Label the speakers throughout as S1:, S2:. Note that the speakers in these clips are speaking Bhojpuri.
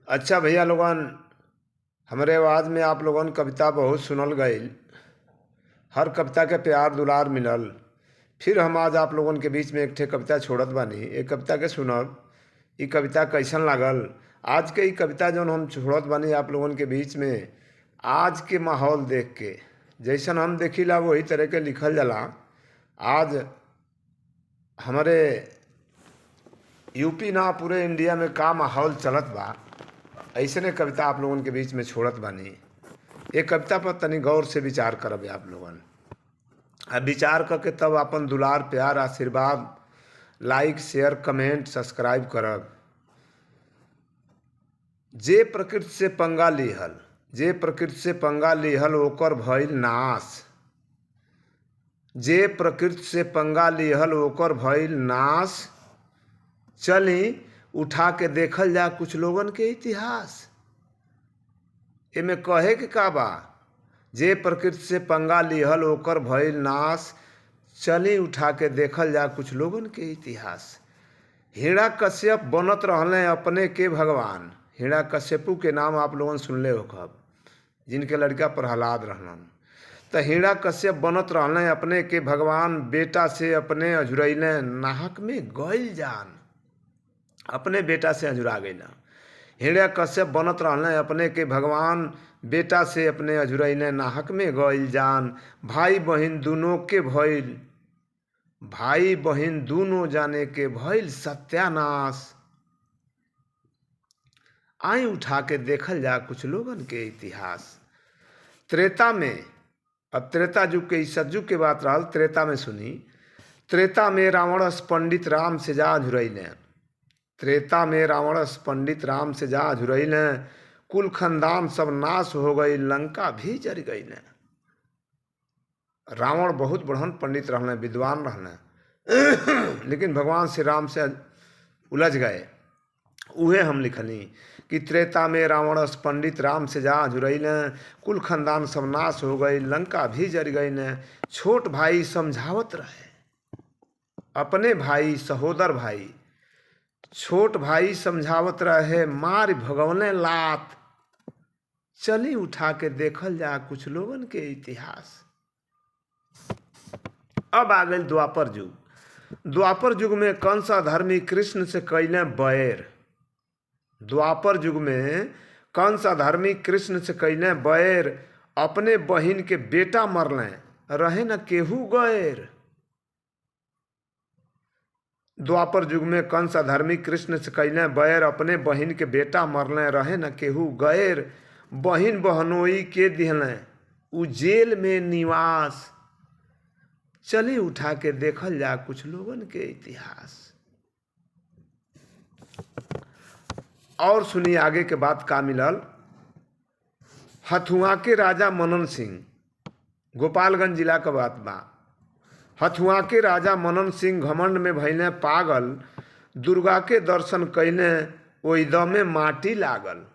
S1: अच्छा भैया लोगन, हमरे आवाज़ में आप लोगन कविता बहुत सुनल गईल। हर कविता के प्यार दुलार मिलल। फिर हम आज आप लोगन के बीच में एक ठे कविता छोड़त बानी। ए कविता के सुनब। ई कविता कैसन लागल? आज के ई कविता जौन हम छोड़त बानी आप लोगन के बीच में, आज के माहौल देख के जैसन हम देखिला वही तरह के लिखल जाला। आज हमारे यूपी ना पूरे इंडिया में का माहौल चलत बा, ऐसने कविता आप लोगन के बीच में छोड़त बानी। ये कविता पर तनी गौर से विचार करब आप लोगन। अब विचार करके तब अपन दुलार प्यार आशीर्वाद लाइक शेयर कमेंट सब्सक्राइब करब। जे प्रकृति से पंगा लिहल, जे प्रकृति से पंगा लिहल ओकर भइल नाश। जे प्रकृति से पंगा लिहल ओकर भइल नाश। चली उठा के देखल जा कुछ लोगन के इतिहास। एमे कहे के का बा? जे प्रकृति से पंगा लिहल ओकर भइल नाश। चली उठा के देखल जा कुछ लोगन के इतिहास। हिरण्यकश्यप बनत रहले अपने के भगवान। हिरण्यकश्यपु के नाम आप लोगन सुनले होखब, जिनके लड़का प्रहलाद रहलन। तो हिरण्यकश्यप बनत रहले अपने के भगवान। बेटा से अपने अझुरैले नाहक में गइल जान। अपने बेटा से अझुरा गइला। हिरण्यकश्यप बनत रहले अपने के भगवान। बेटा से अपने अझुरैले नाहक में गइल जान। भाई बहिन दोनों के भइल, भाई बहिन दोनों जाने के भइल सत्यानाश। आई उठा के देखल जा कुछ लोगन के इतिहास। त्रेता में, अब त्रेता युग के सतयुग के बात रहल, त्रेता में सुनी। त्रेता में रावणस पंडित राम से जा अझुरैले। त्रेता में रावणस पंडित राम से जा अझुरैले। कुल खानदान सब नाश हो गई, लंका भी जर गई। रावण बहुत बढ़न पंडित रहने, विद्वान रहने, लेकिन भगवान श्री राम से उलझ गए। उहे हम लिखनी कि त्रेता में रावणस पंडित राम से जा अझुरैले। कुल खानदान सब नाश हो गई, लंका भी जर गई। छोट भाई समझावत रहे अपने भाई, सहोदर भाई। छोट भाई समझावत रहे, मार भगवने लात। चली उठा के देखल जा कुछ लोगन के इतिहास। अब आ गई द्वापर युग। द्वापर युग में कंस अधर्मी कृष्ण से कैले बैर। द्वापर युग में कंस अधर्मी कृष्ण से कैले बैर। अपने बहिन के बेटा मरले, रहे न केहू गैर। द्वापर युग में कंस अधर्मी कृष्ण से कैले बैर। अपने बहिन के बेटा मरले, रहे न केहू गैर। बहिन बहनोई के दिहले उ जेल में निवास। चली उठा के देखल जा कुछ लोगन के इतिहास। और सुनी आगे के बात का मिलल। हथुआ के राजा मनन सिंह, गोपालगंज जिला का बात बा। हथुआ के राजा मनन सिंह घमंड में भइले पागल। दुर्गा के दर्शन कैले ओहि दमे माटी लागल।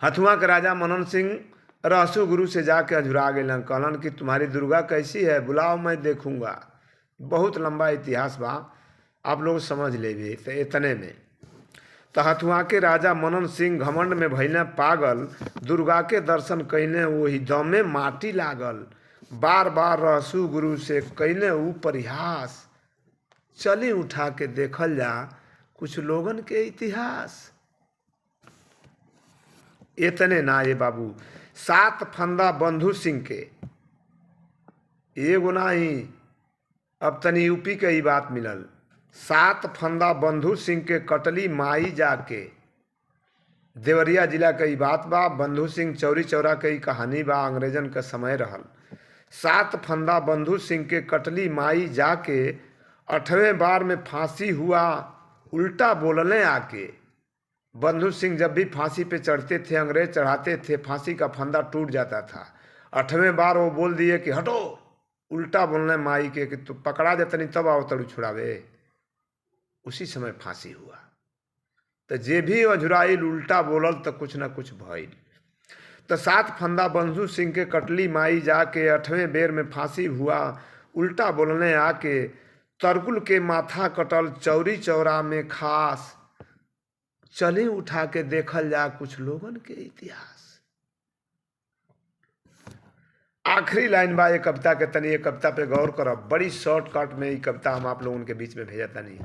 S1: हथुआ के राजा मनन सिंह रहसु गुरु से जाके अझुरा गए। कहलन कि तुम्हारी दुर्गा कैसी है, बुलाओ मैं देखूंगा। बहुत लंबा इतिहास बा, आप लोग समझ लेबे। तो इतने में तो हथुआ के राजा मनन सिंह घमंड में भइले पागल। दुर्गा के दर्शन कैले वही दमे माटी लागल। बार बार रहसु गुरु से कैले ऊ परिहास। चली उठा के देखल जा कुछ लोगन के इतिहास। इतने ना ये बाबू, 7 फंदा बंधु सिंह के, एगो ना ही, अब तनी यूपी के ही बात मिलल। 7 फंदा बंधु सिंह के कटली माई जाके। देवरिया जिला के ही बात बा। बंधु सिंह चौरी चौरा के ही कहानी बा, अंग्रेजन का समय रहल। 7 फंदा बंधु सिंह के कटली माई जाके। 8वें बार में फांसी हुआ उल्टा बोलने आके। बंधु सिंह जब भी फांसी पे चढ़ते थे, अंग्रेज चढ़ाते थे, फांसी का फंदा टूट जाता था। 8वें बार वो बोल दिए कि हटो, उल्टा बोलने माई के कि तू पकड़ा देतनी तब आओ तड़ू छुड़ावे। उसी समय फांसी हुआ। तो जे भी अझुराइल उल्टा बोलल तो कुछ ना कुछ भइल। तो 7 फंदा बंधु सिंह के कटली माई जाके। 8वें बेर में फांसी हुआ उल्टा बोलने आके। तरकुल के माथा कटल चौरी चौरा में खास। चली उठा के देखल जा कुछ लोगन के इतिहास। आखिरी लाइन बा ये कविता के, तनी ये कविता पे गौर करब। बड़ी शॉर्टकट में ये कविता हम आप लोगन के बीच में भेजा तनी,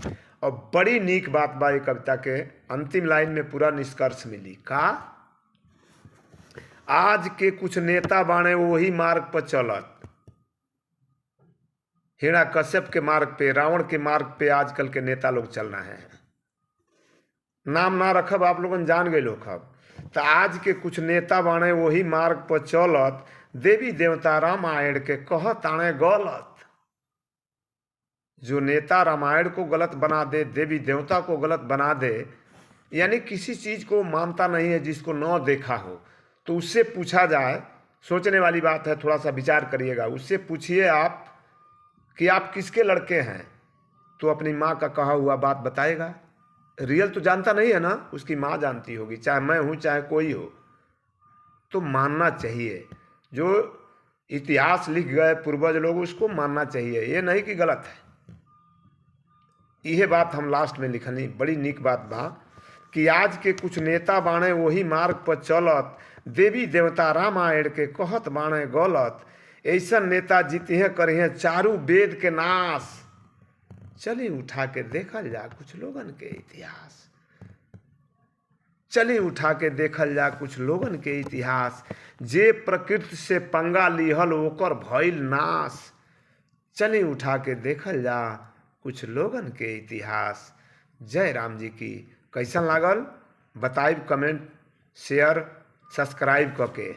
S1: और बड़ी नीक बात बा ये कविता के अंतिम लाइन में पूरा निष्कर्ष मिली का। आज के कुछ नेता बाणे वही मार्ग पर चलत, हिरण्यकश्यप के मार्ग पे, रावण के मार्ग पे आजकल के नेता लोग चल रहे हैं। नाम ना रखब, आप लोगन जान गए लोग। तो आज के कुछ नेता बाणे वही मार्ग पर चलत, देवी देवता रामायण के कहत आणे गलत। जो नेता रामायण को गलत बना दे, देवी देवता को गलत बना दे, यानी किसी चीज को मानता नहीं है जिसको न देखा हो, तो उससे पूछा जाए, सोचने वाली बात है, थोड़ा सा विचार करिएगा। उससे पूछिए आप कि आप किसके लड़के हैं, तो अपनी माँ का कहा हुआ बात बताएगा। रियल तो जानता नहीं है ना, उसकी माँ जानती होगी, चाहे मैं हूँ चाहे कोई हो। तो मानना चाहिए, जो इतिहास लिख गए पूर्वज लोग उसको मानना चाहिए, ये नहीं कि गलत है। यह बात हम लास्ट में लिखनी, बड़ी नीक बात बा कि आज के कुछ नेता बाणे वही मार्ग पर चलत, देवी देवता रामायण के कहत बाणे गलत। ऐसा नेता जीतिहे करिहे चारू वेद के नाश। चली उठा के देखल जा कुछ लोगन के इतिहास। चली उठा के देखल जा कुछ लोगन के इतिहास। जे प्रकृति से पंगा लिहल ओकर भइल नाश। चली उठा के देखल जा कुछ लोगन के इतिहास। जय राम जी की। कैसन लागल बताइब, कमेंट शेयर सब्सक्राइब करके।